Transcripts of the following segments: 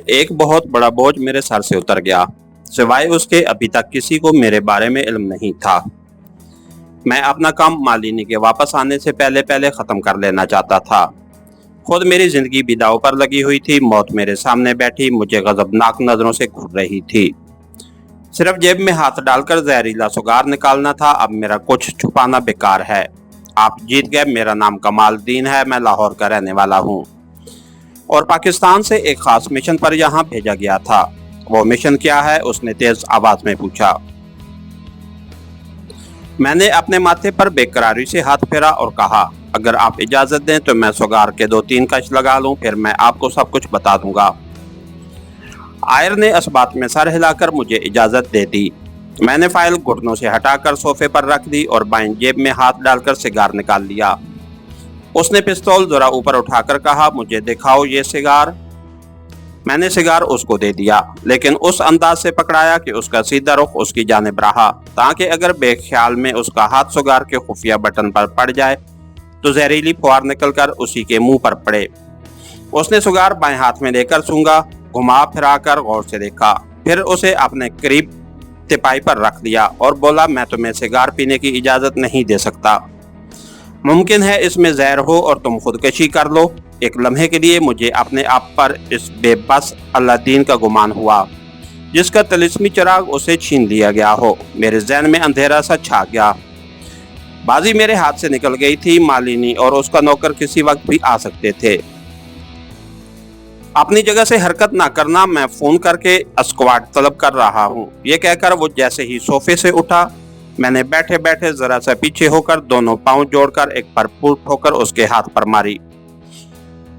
ایک بہت بڑا بوجھ میرے سر سے اتر گیا، سوائے اس کے ابھی تک کسی کو میرے بارے میں علم نہیں تھا۔ میں اپنا کام مالینی کے واپس آنے سے پہلے ختم کر لینا چاہتا تھا۔ خود میری زندگی بھی داؤ پر لگی ہوئی تھی، موت میرے سامنے بیٹھی مجھے غضبناک نظروں سے گھور رہی تھی۔ صرف جیب میں ہاتھ ڈال کر زہریلا سگار نکالنا تھا۔ اب میرا کچھ چھپانا بیکار ہے۔ آپ جیت گئے۔ میرا نام کمال الدین ہے، میں لاہور کا رہنے والا ہوں اور پاکستان سے ایک خاص مشن پر یہاں بھیجا گیا تھا۔ وہ مشن کیا ہے؟ اس نے تیز آواز میں پوچھا۔ میں نے اپنے ماتھے پر بے قراری سے ہاتھ پھیرا اور کہا، اگر آپ اجازت دیں تو میں سگار کے 2-3 کش لگا لوں، پھر میں آپ کو سب کچھ بتا دوں گا۔ آئر نے اس بات میں سر ہلا کر مجھے اجازت دے دی۔ میں نے فائل گھٹنوں سے ہٹا کر صوفے پر رکھ دی اور بائیں جیب میں ہاتھ ڈال کر سگار نکال لیا۔ اس نے پستول ذرا اوپر اٹھا کر کہا، مجھے دکھاؤ یہ سگار۔ میں نے سگار اس کو دے دیا، لیکن اس انداز سے پکڑایا کہ اس کا سیدھا رخ اس کی جانب رہا، تاکہ اگر بے خیال میں اس کا ہاتھ سگار کے خفیہ بٹن پر پڑ جائے تو زہریلی پھوار نکل کر اسی کے منہ پر پڑے۔ اس نے سگار بائیں ہاتھ میں لے کر سونگا، گھما پھرا کر غور سے دیکھا، پھر اسے اپنے قریب تپائی پر رکھ دیا اور بولا، میں تمہیں سگار پینے کی اجازت نہیں دے سکتا۔ ممکن ہے اس میں زہر ہو اور تم خودکشی کر لو۔ ایک لمحے کے لیے مجھے اپنے آپ پر اس بے بس الدین کا گمان ہوا، جس کا طلسمی چراغ اسے چھین لیا گیا ہو۔ میرے ذہن میں اندھیرا سا چھا گیا۔ بازی میرے ہاتھ سے نکل گئی تھی۔ مالینی اور اس کا نوکر کسی وقت بھی آ سکتے تھے۔ اپنی جگہ سے حرکت نہ کرنا، میں فون کر کے اسکواڈ طلب کر رہا ہوں۔ یہ کہہ کر وہ جیسے ہی صوفے سے اٹھا، میں نے بیٹھے بیٹھے ذرا سا پیچھے ہو کر دونوں پاؤں جوڑ کر ایک بھرپور ٹھوکر اس کے ہاتھ پر ماری۔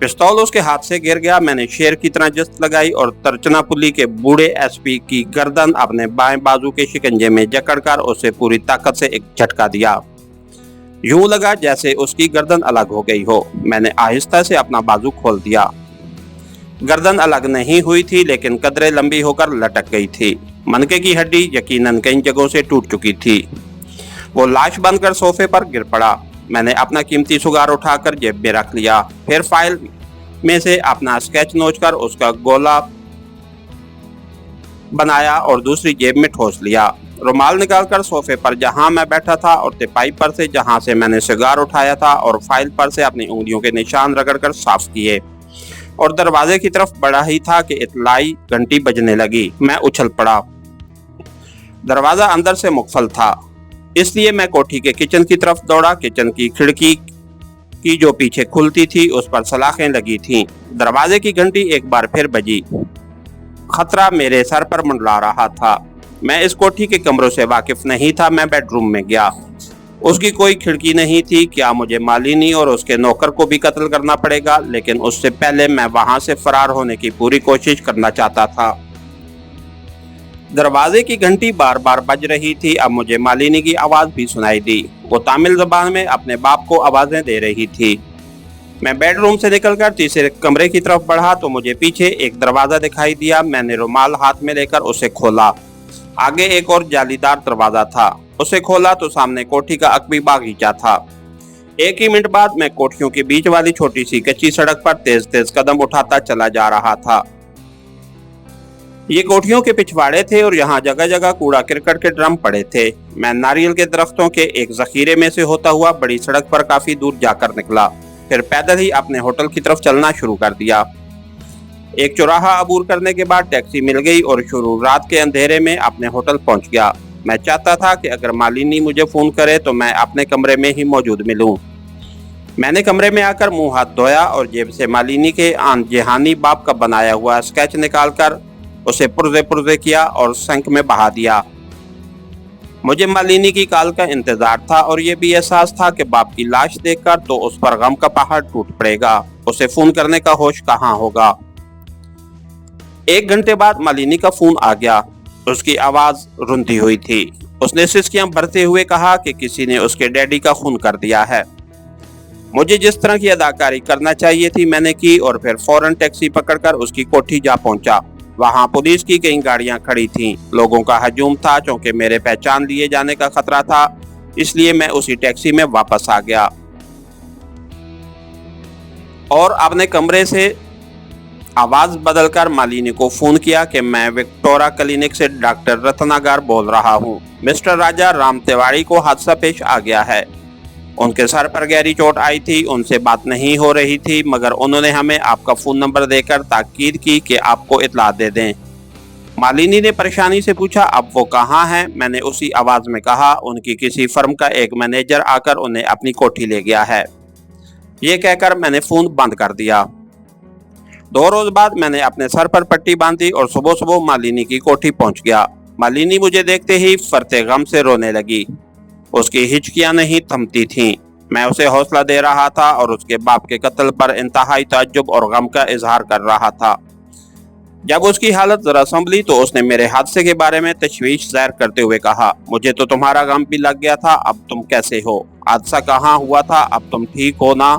پستول اس کے ہاتھ سے گر گیا۔ میں نے شیر کی طرح جست لگائی اور ترچنا پلی کے بوڑھے ایس پی کی گردن اپنے بائیں بازو کے شکنجے میں جکڑ کر اسے پوری طاقت سے ایک جھٹکا دیا۔ یوں لگا جیسے اس کی گردن الگ ہو گئی ہو۔ میں نے آہستہ سے اپنا بازو کھول دیا۔ گردن الگ نہیں ہوئی تھی، لیکن قدرے لمبی ہو کر لٹک گئی تھی۔ منکے کی ہڈی یقیناً کئی جگہوں سے ٹوٹ چکی تھی۔ وہ لاش بن کر صوفے پر گر پڑا۔ میں نے اپنا قیمتی سگار اٹھا کر جیب میں رکھ لیا، پھر فائل میں سے اپنا اسکیچ نوچ کر اس کا گولا بنایا اور دوسری جیب میں ٹھوس لیا۔ رومال نکال کر صوفے پر جہاں میں بیٹھا تھا اور تپائی پر سے جہاں سے میں نے سگار اٹھایا تھا اور فائل پر سے اپنی انگلیوں کے نشان رگڑ کر صاف کیے اور دروازے کی طرف بڑھا ہی تھا کہ اطلاعی گھنٹی بجنے لگی۔ میں اچھل پڑا۔ دروازہ اندر سے مقفل تھا، اس لیے میں کوٹھی کے کچن کی طرف دوڑا۔ کچن کی کھڑکی کی جو پیچھے کھلتی تھی اس پر سلاخیں لگی تھیں۔ دروازے کی گھنٹی ایک بار پھر بجی۔ خطرہ میرے سر پر منڈلا رہا تھا۔ میں اس کوٹھی کے کمروں سے واقف نہیں تھا۔ میں بیڈ روم میں گیا۔ اس کی کوئی کھڑکی نہیں تھی۔ کیا مجھے مالینی اور اس کے نوکر کو بھی قتل کرنا پڑے گا؟ لیکن اس سے پہلے میں وہاں سے فرار ہونے کی پوری کوشش کرنا چاہتا تھا۔ دروازے کی گھنٹی بار بار بج رہی تھی۔ اب مجھے مالینی کی آواز بھی سنائی دی۔ وہ تامل زبان میں اپنے باپ کو آوازیں دے رہی تھی۔ میں بیڈ روم سے نکل کر تیسرے کمرے کی طرف بڑھا تو مجھے پیچھے ایک دروازہ دکھائی دیا۔ میں نے رومال ہاتھ میں لے کر اسے کھولا۔ آگے ایک اور جالی دار دروازہ تھا۔ اسے کھولا تو سامنے کوٹھی کا عقبی باغیچہ تھا۔ ایک ہی منٹ بعد میں کوٹھیوں کے بیچ والی چھوٹی سی کچی سڑک پر تیز تیز قدم اٹھاتا چلا جا رہا تھا۔ یہ کوٹھیوں کے پچھواڑے تھے اور یہاں جگہ جگہ کوڑا کرکٹ کے ڈرم پڑے تھے۔ میں ناریل کے درختوں کے ایک ذخیرے میں سے ہوتا ہوا بڑی سڑک پر کافی دور جا کر نکلا، پھر پیدل ہی اپنے ہوٹل کی طرف چلنا شروع کر دیا۔ ایک چوراہا عبور کرنے کے بعد ٹیکسی مل گئی اور شروع رات کے اندھیرے میں اپنے ہوٹل پہنچ گیا۔ میں چاہتا تھا کہ اگر مالینی مجھے فون کرے تو میں اپنے کمرے میں ہی موجود ملوں۔ میں نے کمرے میں آ کر منہ ہاتھ دھویا اور جیب سے مالینی کے آن جہانی باپ کا بنایا ہوا اسکیچ نکال کر اسے پرزے پرزے کیا اور سنک میں بہا دیا۔ مجھے مالینی کی کال کا انتظار تھا اور یہ بھی احساس تھا کہ باپ کی لاش دیکھ کر تو اس پر غم کا پہاڑ ٹوٹ پڑے گا۔ اسے فون کرنے کا ہوش کہاں ہوگا۔ 1 گھنٹے بعد مالینی کا فون آ گیا۔ اس کی آواز رندی ہوئی تھی۔ اس نے سسکیاں بھرتے ہوئے کہا کہ کسی نے اس کے ڈیڈی کا خون کر دیا ہے۔ مجھے جس طرح کی اداکاری کرنا چاہیے تھی میں نے کی اور پھر فوراً ٹیکسی پکڑ کر اس کی کوٹھی جا پہنچا۔ وہاں پولیس کی کئی گاڑیاں کھڑی تھیں۔ لوگوں کا ہجوم تھا۔ چونکہ میرے پہچان لیے جانے کا خطرہ تھا، اس لیے میں اسی ٹیکسی میں واپس آ گیا اور اپنے کمرے سے आवाज बदलकर मालिनी को फोन किया कि मैं विक्टोरिया क्लिनिक से डॉक्टर रत्नाकर बोल रहा हूँ। मिस्टर राजा राम तिवारी को हादसा पेश आ गया है। उनके सर पर गहरी चोट आई थी, उनसे बात नहीं हो रही थी, मगर उन्होंने हमें आपका फोन नंबर देकर ताकीद की कि आपको इत्तला दे दें। मालिनी ने परेशानी से पूछा, अब वो कहाँ हैं? मैंने उसी आवाज में कहा, उनकी किसी फर्म का एक मैनेजर आकर उन्हें अपनी कोठी ले गया है। ये कहकर मैंने फोन बंद कर दिया। 2 रोज बाद मैंने अपने सर पर पट्टी बांधी और सुबह सुबह मालिनी की कोठी पहुंच गया। मालिनी मुझे देखते ही फरते गम से रोने लगी। उसकी हिचकियां नहीं थमती थीं। मैं उसे हौसला दे रहा था और उसके बाप के कत्ल पर इंतहाई ताज्जुब और गम का इजहार कर रहा था। जब उसकी हालत जरा संभली तो उसने मेरे हादसे के बारे में तशवीश जाहिर करते हुए कहा, मुझे तो तुम्हारा गम भी लग गया था, अब तुम कैसे हो? हादसा कहाँ हुआ था? अब तुम ठीक हो ना?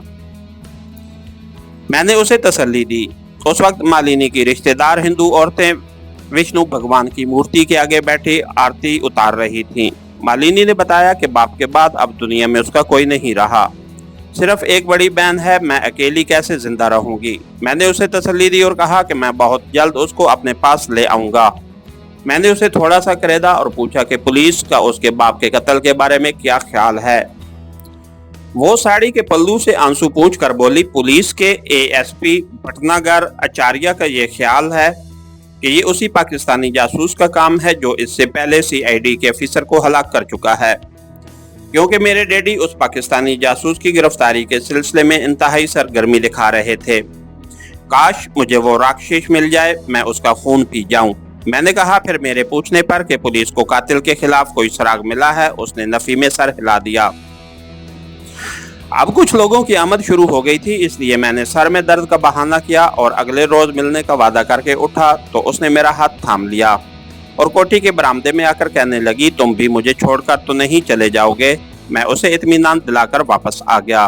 मैंने उसे तसल्ली दी। उस वक्त मालिनी की रिश्तेदार हिंदू औरतें विष्णु भगवान की मूर्ति के आगे बैठी आरती उतार रही थीं। मालिनी ने बताया कि बाप के बाद अब दुनिया में उसका कोई नहीं रहा, सिर्फ एक बड़ी बहन है, मैं अकेली कैसे जिंदा रहूंगी। मैंने उसे तसल्ली दी और कहा कि मैं बहुत जल्द उसको अपने पास ले आऊंगा। मैंने उसे थोड़ा सा करेदा और पूछा कि पुलिस का उसके बाप के कत्ल के बारे में क्या ख्याल है। वो साड़ी के पल्लू से आंसू पोंछ कर बोली, पुलिस के एएसपी भटनागर आचार्य का ये ख्याल है कि ये उसी पाकिस्तानी जासूस का काम है जो इससे पहले सीआईडी के अफसर को हलाक कर चुका है, क्योंकि मेरे डैडी उस पाकिस्तानी जासूस की गिरफ्तारी के सिलसिले में इंतहाई सरगर्मी दिखा रहे थे। काश मुझे वो राक्षस मिल जाए, मैं उसका खून पी जाऊं। मैंने कहा। फिर मेरे पूछने पर कि पुलिस को कातिल के खिलाफ कोई सुराग मिला है, उसने नफी में सर हिला दिया। अब कुछ लोगों की आमद शुरू हो गई थी, इसलिए मैंने सर में दर्द का बहाना किया और अगले रोज मिलने का वादा करके उठा तो उसने मेरा हाथ थाम लिया और कोठी के बरामदे में आकर कहने लगी, तुम भी मुझे छोड़कर तो नहीं चले जाओगे? मैं उसे इत्मीनान दिलाकर वापस आ गया।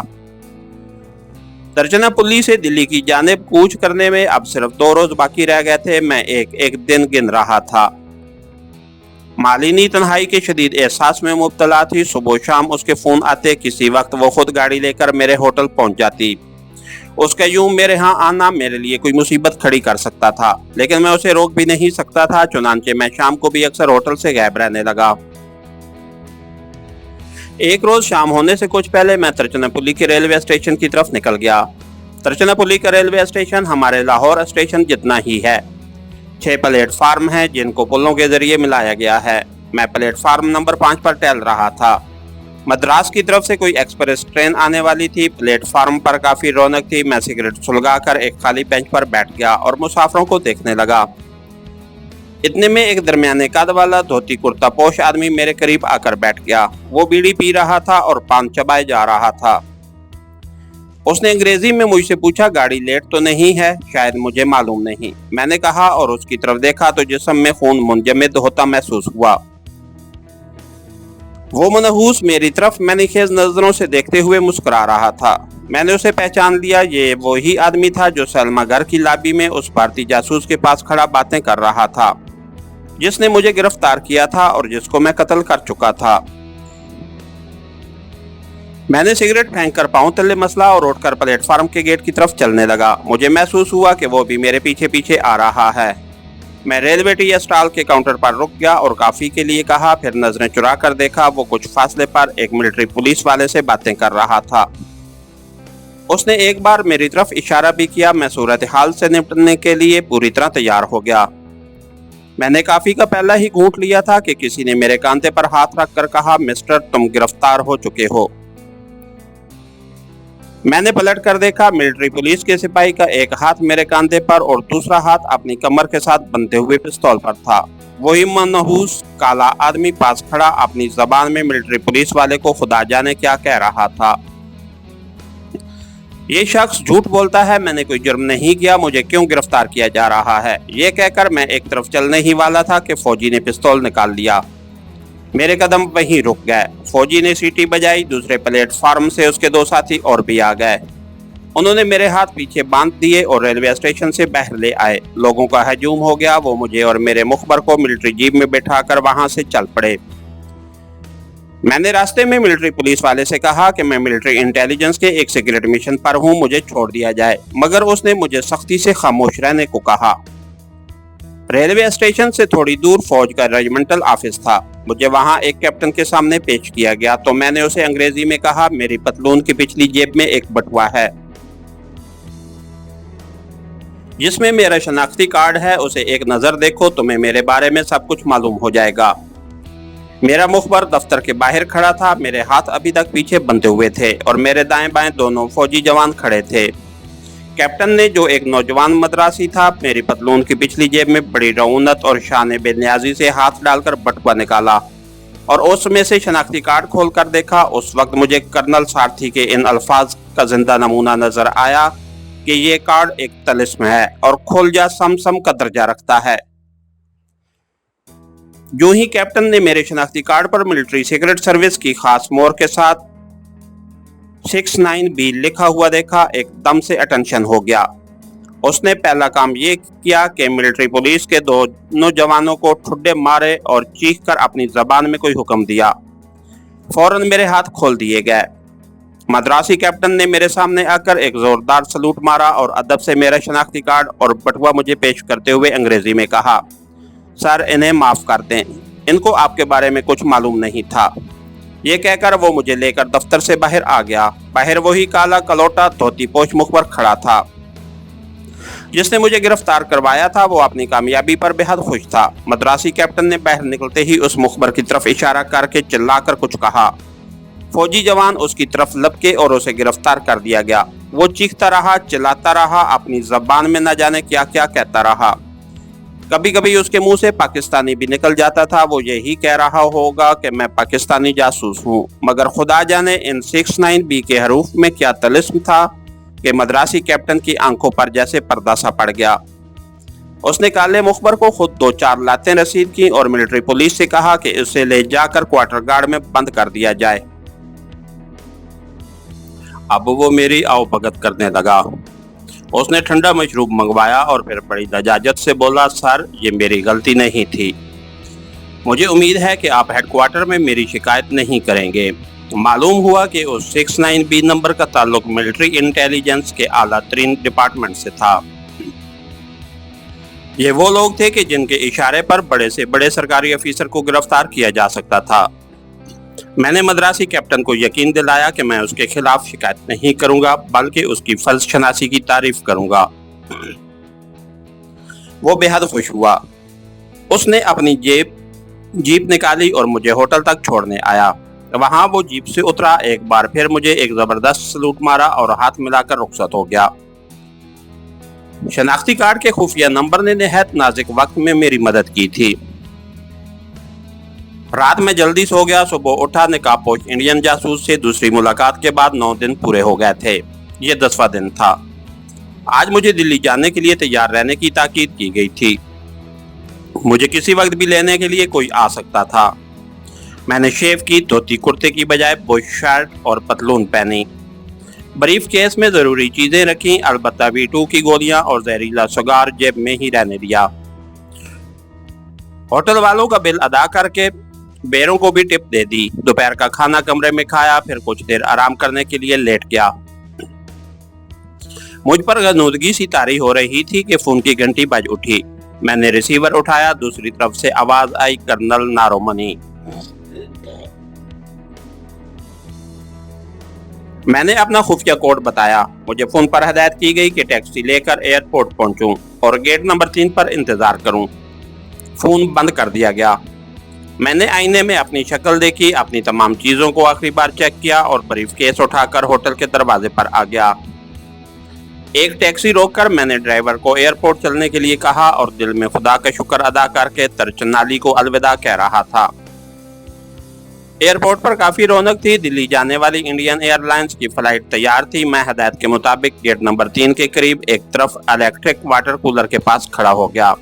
तर्जनापल्ली से दिल्ली की जानिब कूच करने में अब सिर्फ 2 रोज बाकी रह गए थे। मैं एक एक दिन गिन रहा था। मालिनी तन्हाई के शदीद एहसास में मुब्तला थी। सुबह शाम उसके फोन आते, किसी वक्त वो खुद गाड़ी लेकर मेरे होटल पहुंच जाती। उसका यूं मेरे यहाँ आना मेरे लिए कोई मुसीबत खड़ी कर सकता था, लेकिन मैं उसे रोक भी नहीं सकता था। चुनांचे मैं शाम को भी अक्सर होटल से गायब रहने लगा। एक रोज शाम होने से कुछ पहले मैं तर्जनापल्ली के रेलवे स्टेशन की तरफ निकल गया। तर्जनापल्ली का रेलवे स्टेशन हमारे लाहौर स्टेशन जितना ही है। 6 प्लेटफार्म हैं जिनको पुलों के जरिए मिलाया गया है। मैं प्लेटफार्म नंबर 5 पर टहल रहा था। मद्रास की तरफ से कोई एक्सप्रेस ट्रेन आने वाली थी। प्लेटफार्म पर काफी रौनक थी। मैं सिगरेट सुलगाकर एक खाली बेंच पर बैठ गया और मुसाफिरों को देखने लगा। इतने में एक दरमियाने कद वाला धोती कुर्ता पोश आदमी मेरे करीब आकर बैठ गया। वो बीड़ी पी रहा था और पान चबाए जा रहा था। उसने अंग्रेजी में मुझसे पूछा, गाड़ी लेट तो नहीं है? शायद मुझे मालूम नहीं, मैंने कहा और उसकी तरफ देखा तो जिस्म में खून मुंजमद होता महसूस हुआ। वो मनहूस मेरी तरफ मैनीखेज नजरों से देखते हुए मुस्कुरा रहा था। मैंने उसे पहचान लिया। ये वही आदमी था जो सलमा घर की लॉबी में उस भारतीय जासूस के पास खड़ा बातें कर रहा था, जिसने मुझे गिरफ्तार किया था और जिसको मैं कत्ल कर चुका था। मैंने सिगरेट फेंक कर पांव तले मसला और उठकर प्लेटफार्म के गेट की तरफ चलने लगा। मुझे महसूस हुआ कि वो भी मेरे पीछे पीछे आ रहा है। मैं रेलवे टी स्टॉल के काउंटर पर रुक गया और काफी के लिए कहा। फिर नजरें चुरा कर देखा, वो कुछ फासले पर एक मिलिट्री पुलिस वाले से बातें कर रहा था। उसने एक बार मेरी तरफ इशारा भी किया। मैं सूरत हाल से निपटने के लिए पूरी तरह तैयार हो गया। मैंने काफी का पहला ही घूंट लिया था कि किसी ने मेरे कांधे पर हाथ रख कर कहा, मिस्टर तुम गिरफ्तार हो चुके हो। मैंने पलट कर देखा। मिलिट्री पुलिस के सिपाही का एक हाथ मेरे कांधे पर और दूसरा हाथ अपनी कमर के साथ बंधे हुए पिस्तौल पर था। वही मनहूस काला आदमी पास खड़ा अपनी जबान में मिलिट्री पुलिस वाले को खुदा जाने क्या कह रहा था। ये शख्स झूठ बोलता है, मैंने कोई जुर्म नहीं किया, मुझे क्यों गिरफ्तार किया जा रहा है? ये कहकर मैं एक तरफ चलने ही वाला था कि फौजी ने पिस्तौल निकाल लिया। मेरे कदम वहीं रुक गए। फौजी ने सीटी बजाई। दूसरे प्लेटफार्म से उसके 2 साथी और भी आ गए। उन्होंने मेरे हाथ पीछे बांध दिए और रेलवे स्टेशन से बाहर ले आए। लोगों का हजूम हो गया। वो मुझे और मेरे मुखबर को मिलिट्री जीप में बैठाकर वहां से चल पड़े। मैंने रास्ते में मिलिट्री पुलिस वाले से कहा कि मैं मिलिट्री इंटेलिजेंस के एक सीक्रेट मिशन पर हूं, मुझे छोड़ दिया जाए, मगर उसने मुझे सख्ती से खामोश रहने को कहा। रेलवे स्टेशन से थोड़ी दूर फौज का रेजिमेंटल ऑफिस था। मुझे वहां एक कैप्टन के सामने पेश किया गया तो मैंने उसे अंग्रेजी में कहा, मेरी पतलून की पिछली जेब में एक बटुआ है जिसमें मेरा शनाख्ती कार्ड है, उसे एक नजर देखो, तुम्हें मेरे बारे में सब कुछ मालूम हो जाएगा। मेरा मुखबर दफ्तर के बाहर खड़ा था, मेरे हाथ अभी तक पीछे बंधे हुए थे और मेरे दाएं बाएं दोनों फौजी जवान खड़े थे। कैप्टन ने, जो एक नौजवान मद्रासी था, मेरी पतलून की पिछली जेब में बड़ी रऊनत और शान बेनियाजी से हाथ डालकर बटुआ निकाला और उसमें से शनाख्ती कार्ड खोलकर देखा। उस वक्त मुझे कर्नल सारथी के इन अल्फाज का जिंदा नमूना नजर आया कि ये कार्ड एक तलिस्म है और खुलजा समसम का दर्जा रखता है। जो ही कैप्टन ने मेरे शनाख्ती कार्ड पर मिलिट्री सीक्रेट सर्विस की खास मोहर के साथ 69B लिखा हुआ देखा, एकदम से अटेंशन हो गया। उसने पहला काम ये किया कि मिलिट्री पुलिस के दोनों जवानों को ठुड्डे मारे और चीख कर अपनी जबान में कोई हुक्म दिया। फौरन मेरे हाथ खोल दिए गए। मद्रासी कैप्टन ने मेरे सामने आकर एक जोरदार सलूट मारा और अदब से मेरा शनाख्ती कार्ड और बटुआ मुझे पेश करते हुए अंग्रेजी में कहा, सर इन्हें माफ कर दें, इनको आपके बारे में कुछ मालूम नहीं था। ये कहकर वो मुझे लेकर दफ्तर से बाहर आ गया। बाहर वही काला कलोटा धोती पोश मुखबर खड़ा था जिसने मुझे गिरफ्तार करवाया था। वो अपनी कामयाबी पर बेहद खुश था। मद्रासी कैप्टन ने बाहर निकलते ही उस मुखबर की तरफ इशारा करके चिल्लाकर कुछ कहा। फौजी जवान उसकी तरफ लपके और उसे गिरफ्तार कर दिया गया। वो चीखता रहा, चिल्लाता रहा, अपनी जबान में न जाने क्या क्या कहता रहा। कभी कभी उसके मुंह से पाकिस्तानी भी निकल जाता था। वो यही कह रहा होगा कि मैं पाकिस्तानी जासूस हूँ, मगर खुदा जाने इन 69B के हरूफ में क्या तलिस्म था कि मद्रासी कैप्टन की आंखों पर जैसे पर्दा सा पड़ गया। उसने काले मुखबर को खुद 2-4 लातें रसीद की और मिलिट्री पुलिस से कहा कि उसे ले जाकर क्वार्टर गार्ड में बंद कर दिया जाए। अब वो मेरी आवभगत करने लगा। उसने ठंडा मशरूब मंगवाया और फिर बड़ी लजाजत से बोला, सर ये मेरी गलती नहीं थी। मुझे उम्मीद है कि आप हेडक्वार्टर में मेरी शिकायत नहीं करेंगे। मालूम हुआ कि उस 69B नंबर का ताल्लुक मिलिट्री इंटेलिजेंस के आला तरीन डिपार्टमेंट से था। ये वो लोग थे कि जिनके इशारे पर बड़े से बड़े सरकारी अफीसर को गिरफ्तार किया जा सकता था। मैंने मद्रासी कैप्टन को यकीन दिलाया कि मैं उसके खिलाफ शिकायत नहीं करूंगा, बल्कि उसकी फर्ज शनासी की तारीफ करूंगा। वो बेहद खुश हुआ। उसने अपनी जीप निकाली और मुझे होटल तक छोड़ने आया। वहां वो जीप से उतरा, एक बार फिर मुझे एक जबरदस्त सलूट मारा और हाथ मिलाकर रुखसत हो गया। शनाख्ती कार्ड के खुफिया नंबर ने निहायत नाजुक वक्त में मेरी मदद की थी। रात में जल्दी सो गया। सुबह उठा, नकाबपोश इंडियन जासूस से दूसरी मुलाकात के बाद 9 दिन पूरे हो गए थे। ये 10वां दिन था। आज मुझे दिल्ली जाने के लिए तैयार रहने की ताकीद की गई थी। मुझे किसी वक्त भी लेने के लिए कोई आ सकता था। मैंने शेव की, धोती कुर्ते की बजाय बुश शर्ट और पतलून पहनी। ब्रीफ केस में जरूरी चीजें रखी, अलबत्ता V2 की गोलियां और जहरीला सिगार जेब में ही रहने दिया। होटल वालों का बिल अदा करके बेरों को भी टिप दे दी। दोपहर का खाना कमरे में खाया, फिर कुछ देर आराम करने के लिए लेट गया। मुझ पर गनूदगी सी तारी हो रही थी कि फोन की घंटी बज उठी। मैंने रिसीवर उठाया। दूसरी तरफ से आवाज आई, कर्नल नारोमनी। मैंने अपना खुफिया कोड बताया। मुझे फोन पर हदायत की गई कि टैक्सी लेकर एयरपोर्ट पहुंचूं और गेट नंबर 3 पर इंतजार करूं। फोन बंद कर दिया गया। मैंने आईने में अपनी शक्ल देखी, अपनी तमाम चीजों को आखिरी बार चेक किया और ब्रीफ केस उठाकर होटल के दरवाजे पर आ गया। एक टैक्सी रोककर मैंने ड्राइवर को एयरपोर्ट चलने के लिए कहा और दिल में खुदा का शुक्र अदा करके तरचनाली को अलविदा कह रहा था। एयरपोर्ट पर काफी रौनक थी। दिल्ली जाने वाली इंडियन एयरलाइंस की फ्लाइट तैयार थी। मैं हदायत के मुताबिक गेट नंबर 3 के करीब एक तरफ इलेक्ट्रिक वाटर कूलर के पास खड़ा हो गया।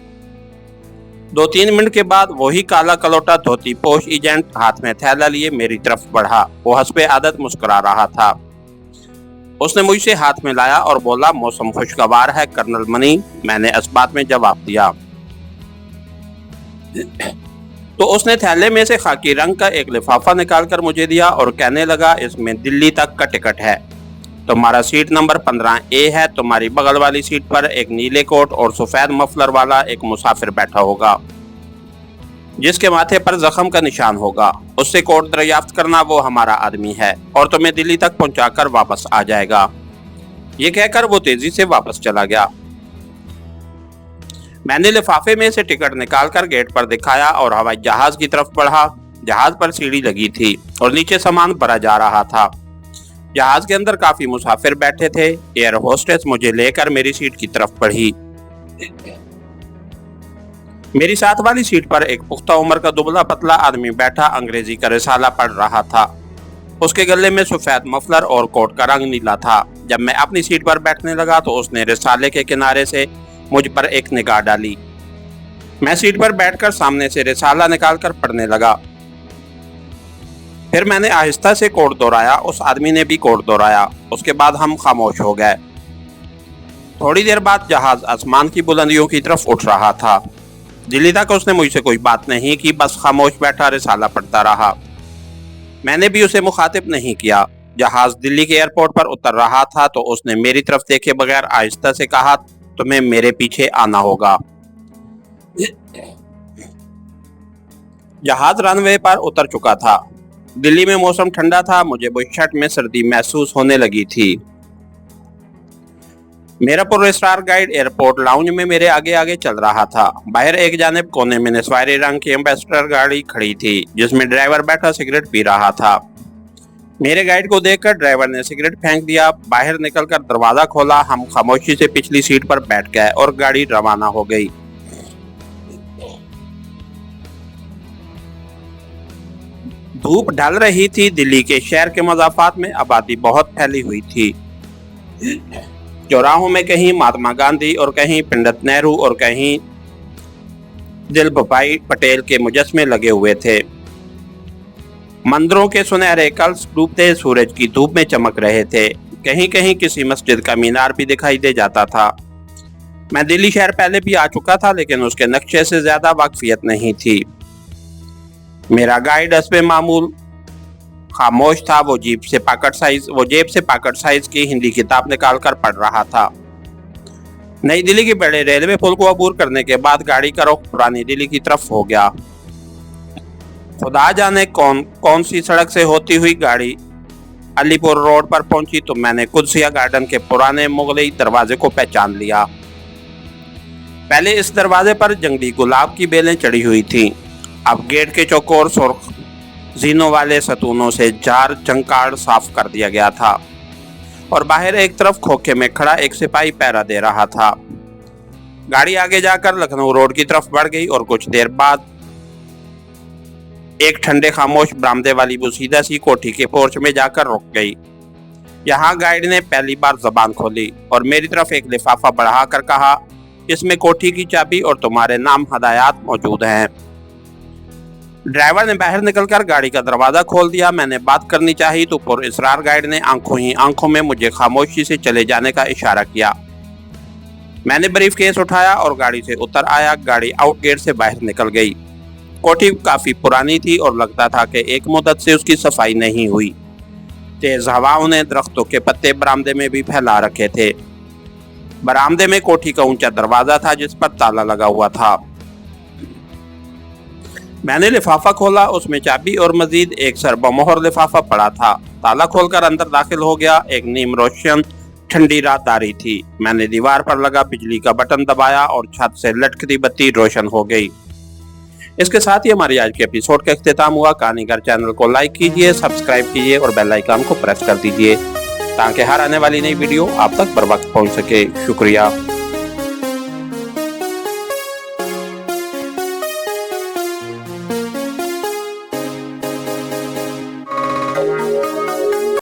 2-3 मिनट के बाद वही काला कलोटा धोती पोश एजेंट हाथ में थैला लिए मेरी तरफ बढ़ा। वो हस्बे आदत मुस्कुरा रहा था। उसने मुझसे हाथ मिलाया और बोला, मौसम खुशगवार है कर्नल मनी। मैंने इस बात में जवाब दिया। तो उसने थैले में से खाकी रंग का एक लिफाफा निकाल कर मुझे दिया और कहने लगा, इसमें दिल्ली तक का टिकट है, तुम्हारा सीट नंबर 15A है। तुम्हारी बगल वाली सीट पर एक नीले कोट और सफेद मफलर वाला एक मुसाफिर बैठा होगा, जिसके माथे पर जख्म का निशान होगा। उससे कोट दरियाफ्त करना, वो हमारा आदमी है और तुम्हें दिल्ली तक पहुंचाकर वापस आ जाएगा। ये कहकर वो तेजी से वापस चला गया। मैंने लिफाफे में से टिकट निकालकर गेट पर दिखाया और हवाई जहाज की तरफ बढ़ा। जहाज पर सीढ़ी लगी थी और नीचे सामान भरा जा रहा था। जहाज के अंदर काफी मुसाफिर बैठे थे। एयर होस्टेस मुझे लेकर मेरी सीट की तरफ बढ़ी। मेरी साथ वाली सीट पर एक पुख्ता उम्र का दुबला पतला आदमी बैठा अंग्रेजी का रिसाला पढ़ रहा था। उसके गले में सफेद मफलर और कोट का रंग नीला था। जब मैं अपनी सीट पर बैठने लगा तो उसने रिसाले के किनारे से मुझ पर एक निगाह डाली। मैं सीट पर बैठकर सामने से रिसाला निकालकर पढ़ने लगा। फिर मैंने आहिस्ता से कोट दोहराया, उस आदमी ने भी कोट दोहराया। उसके बाद हम खामोश हो गए। थोड़ी देर बाद जहाज आसमान की बुलंदियों की तरफ उठ रहा था। दिल्ली तक उसने मुझसे कोई बात नहीं की, बस खामोश बैठा रिसाला पढ़ता रहा। मैंने भी उसे मुखातिब नहीं किया। जहाज दिल्ली के एयरपोर्ट पर उतर रहा था तो उसने मेरी तरफ देखे बगैर आहिस्ता से कहा, तुम्हें मेरे पीछे आना होगा। जहाज रनवे पर उतर चुका था। दिल्ली में मौसम ठंडा था। मुझे बुशर्ट में सर्दी महसूस होने लगी थी। मेरा पुरस्कार गाइड एयरपोर्ट लाउंज में मेरे आगे आगे चल रहा था। बाहर एक जानिब कोने में नस्वारी रंग की एम्बेसडर गाड़ी खड़ी थी, जिसमें ड्राइवर बैठा सिगरेट पी रहा था। मेरे गाइड को देखकर ड्राइवर ने सिगरेट फेंक दिया। बाहर निकलकर दरवाजा खोला। हम खामोशी से पिछली सीट पर बैठ गए और गाड़ी रवाना हो गई। धूप ढल रही थी। दिल्ली के शहर के मज़ाफ़ात में आबादी बहुत फैली हुई थी। चौराहों में कहीं महात्मा गांधी और कहीं पंडित नेहरू और कहीं दिलभाई पटेल के मुजस्मे लगे हुए थे। मंदिरों के सुनहरे कलश डूबते सूरज की धूप में चमक रहे थे। कहीं कहीं किसी मस्जिद का मीनार भी दिखाई दे जाता था। मैं दिल्ली शहर पहले भी आ चुका था, लेकिन उसके नक्शे से ज्यादा वाकफियत नहीं थी। मेरा गाइड हस्बे मामूल खामोश था। वो जेब से पॉकेट साइज की हिंदी किताब निकालकर पढ़ रहा था। नई दिल्ली के बड़े रेलवे पुल को अबूर करने के बाद गाड़ी का रुख पुरानी दिल्ली की तरफ हो गया। खुदा जाने कौन सी सड़क से होती हुई गाड़ी अलीपुर रोड पर पहुंची तो मैंने कुदसिया गार्डन के पुराने मुगलई दरवाजे को पहचान लिया। पहले इस दरवाजे पर जंगली गुलाब की बेलें चढ़ी हुई थीं। अब गेट के चौकोर सुर्ख जीनों वाले सतूनों से जार जंकाड़ साफ कर दिया गया था और बाहर एक तरफ खोखे में खड़ा एक सिपाही पहरा दे रहा था। गाड़ी आगे जाकर लखनऊ रोड की तरफ बढ़ गई और कुछ देर बाद एक ठंडे खामोश बरामदे वाली बुसीदा सी कोठी के पोर्च में जाकर रुक गई। यहाँ गाइड ने पहली बार जबान खोली और मेरी तरफ एक लिफाफा बढ़ाकर कहा, इसमें कोठी की चाबी और तुम्हारे नाम हदायत मौजूद हैं। ड्राइवर ने बाहर निकलकर गाड़ी का दरवाजा खोल दिया। मैंने बात करनी चाहिए तो पुरअसरार गाइड ने आंखों ही आंखों में मुझे खामोशी से चले जाने का इशारा किया। मैंने ब्रीफ केस उठाया और गाड़ी से उतर आया। गाड़ी आउट गेट से बाहर निकल गई। कोठी काफी पुरानी थी और लगता था कि एक मुद्दत से उसकी सफाई नहीं हुई। तेज हवाओं ने दरख्तों के पत्ते बरामदे में भी फैला रखे थे। बरामदे में कोठी का ऊंचा दरवाजा था जिस पर ताला लगा हुआ था। मैंने लिफाफा खोला। उसमें चाबी और मजीद एक सरबमोहर लिफाफा पड़ा था। ताला खोलकर अंदर दाखिल हो गया। एक नीम रोशन ठंडी रात आ रही थी। मैंने दीवार पर लगा बिजली का बटन दबाया और छत से लटकती बत्ती रोशन हो गई। इसके साथ ही हमारी आज के एपिसोड का इख्तिताम हुआ। कहानीगर चैनल को लाइक कीजिए, सब्सक्राइब कीजिए और बेल आइकन को प्रेस कर दीजिए ताकि हर आने वाली नई वीडियो आप तक बर वक्त पहुंच सके। शुक्रिया।